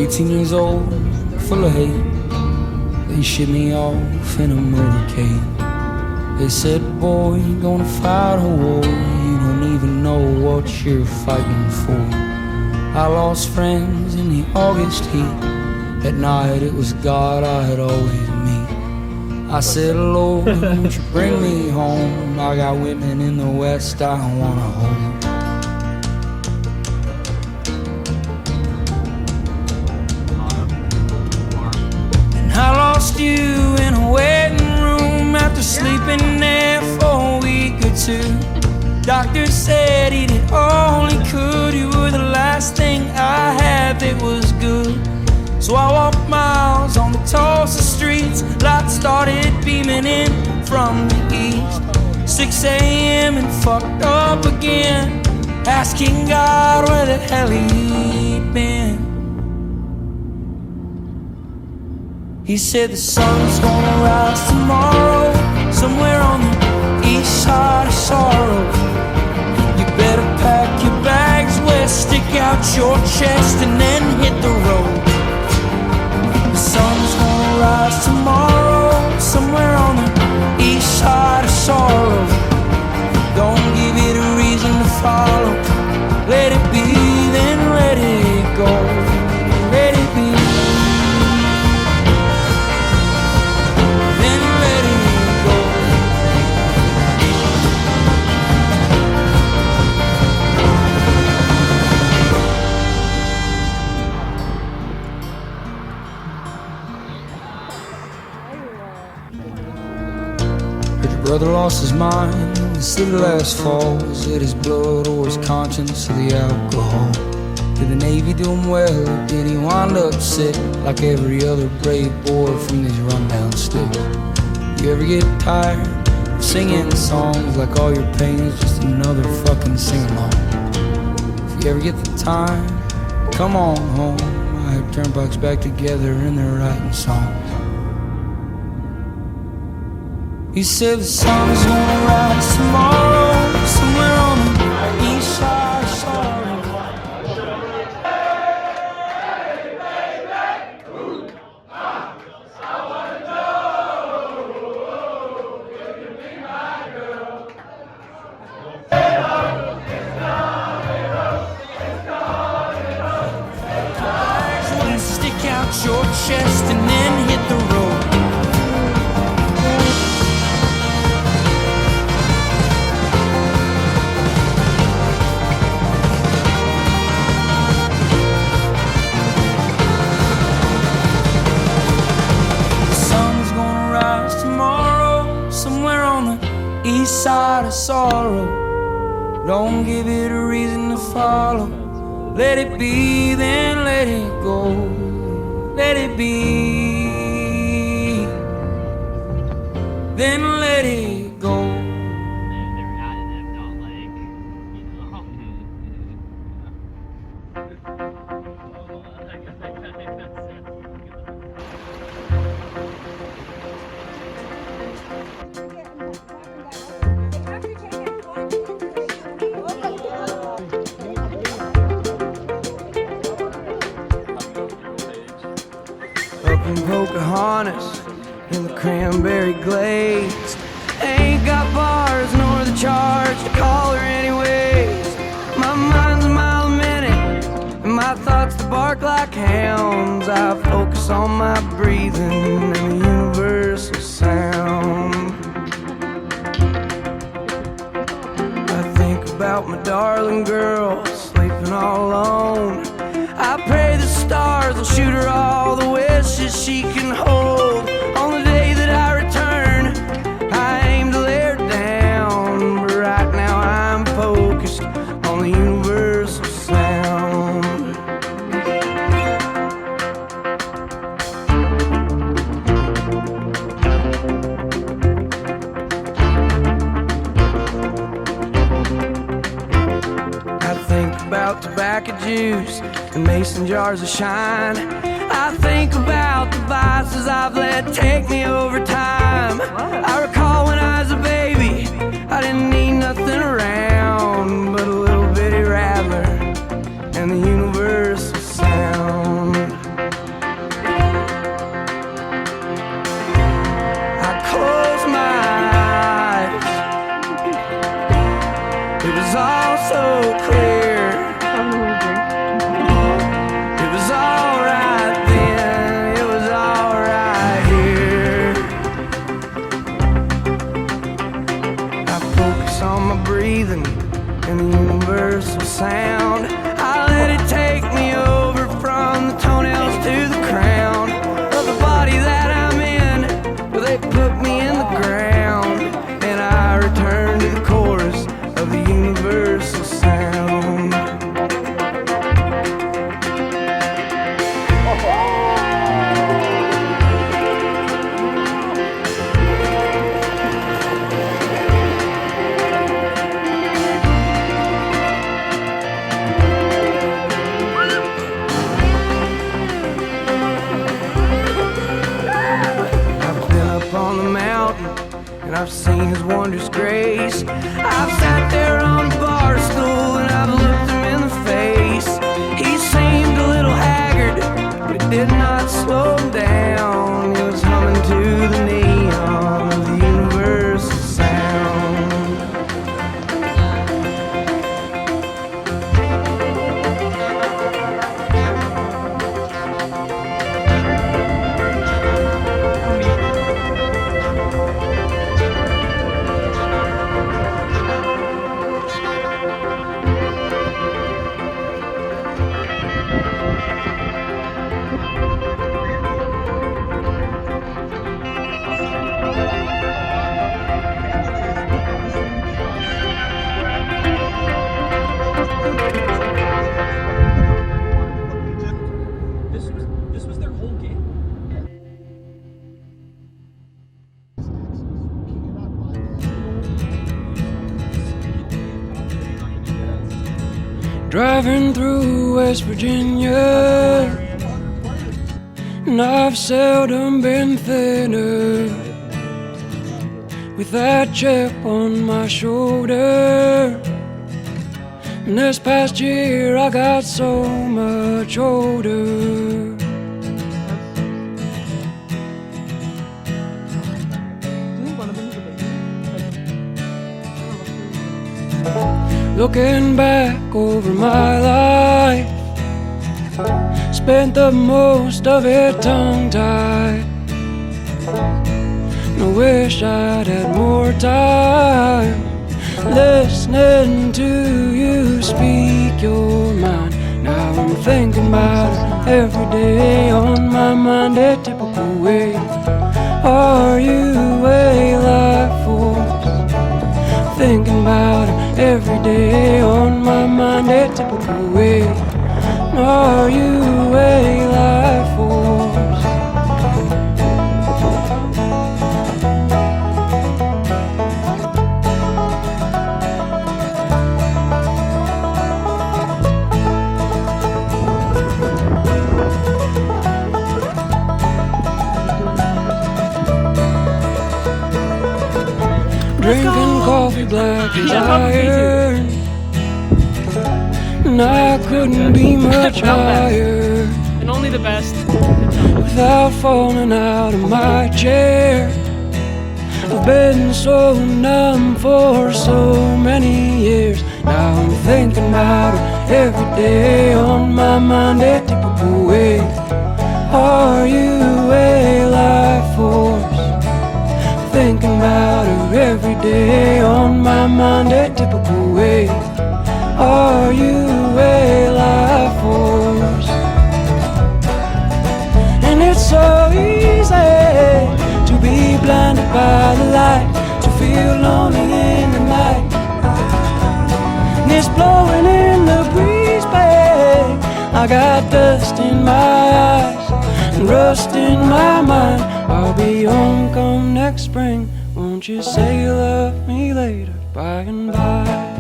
18 years old, full of hate. They shipped me off in a motorcade. They said, boy, you're gonna fight a war you don't even know what you're fighting for. I lost friends in the August heat. At night it was God I'd always meet. I said, Lord, won't you bring me home? I got women in the West I wanna hold. I lost you in a waiting room after sleeping there for a week or two. Doctor said he did all he could. You were the last thing I had that was good. So I walked miles on the Tulsa streets. Lights started beaming in from the east. 6 a.m. and fucked up again, asking God where the hell he'd been. He said the sun's gonna rise tomorrow, somewhere on the east side of sorrow. You better pack your bags west, stick out your chest and then hit the road. The sun's gonna rise tomorrow, somewhere on the east side of sorrow. Don't give it a reason to follow. Let it be, then let it go. Let it be. Brother lost his mind in the city last fall. Was it his blood or his conscience or the alcohol? Did the Navy do him well, or did he wind up sick like every other brave boy from these rundown sticks? You ever get tired of singing songs like all your pain's just another fucking sing-along? If you ever get the time, come on home. I have turnpikes back together and they're writing songs. He said the sun's gonna rise tomorrow, somewhere on the east side of sorrow. Stick out your chest and then hit the road. East side of sorrow. Don't give it a reason to follow. Let it be, then let it go. Let it be, then let it go. In Pocahontas, in the cranberry glades, ain't got bars nor the charge to call her anyways. My mind's a mile a minute, and my thoughts to bark like hounds. I focus on my breathing and the universal sound. I think about my darling girl sleeping all alone. I pray the stars will shoot her all the wishes she can hold. On the day that I return, I aim to lay her down, but right now I'm focused on the universal sound. I think about tobacco juice and mason jars of shine. I think about the vices I've let take me over time. I recall when I was a baby, I didn't need nothing around but a little bitty rattler and the universal sound. sound. I let it take me over from the toenails to the crown of the body that I'm in. Well, they put me in the ground, and I return to the chorus of the universal sound. And I've seen his wondrous grace. I've sat there on a bar stool and I've looked him in the face. He seemed a little haggard, but it did not slow him down. He was humming to the neon of the universal sound. This was their whole game. Driving through West Virginia, and I've seldom been thinner, with that chip on my shoulder. And this past year I got so much older. Looking back over my life, spent the most of it tongue-tied. And I wish I'd had more time listening to you speak your mind. Now I'm thinking about it every day, on my mind a typical way. Are you a life force? Thinking about it every day, on my mind a typical way. Are you a life force? Drinking coffee black as iron, and I couldn't be much higher, And only the best. without falling out of my chair. I've been so numb for so many years. Now I'm thinking about it every day, on my mind a typical way. Are you a life force? Thinking about her every day, on my mind a typical way. Are you a life force? And it's so easy to be blinded by the light, to feel lonely in the night. And it's blowing in the breeze, babe. I got dust in my eyes and rust in my mind. I'll be home come next spring. Won't you say you love me later, by and by?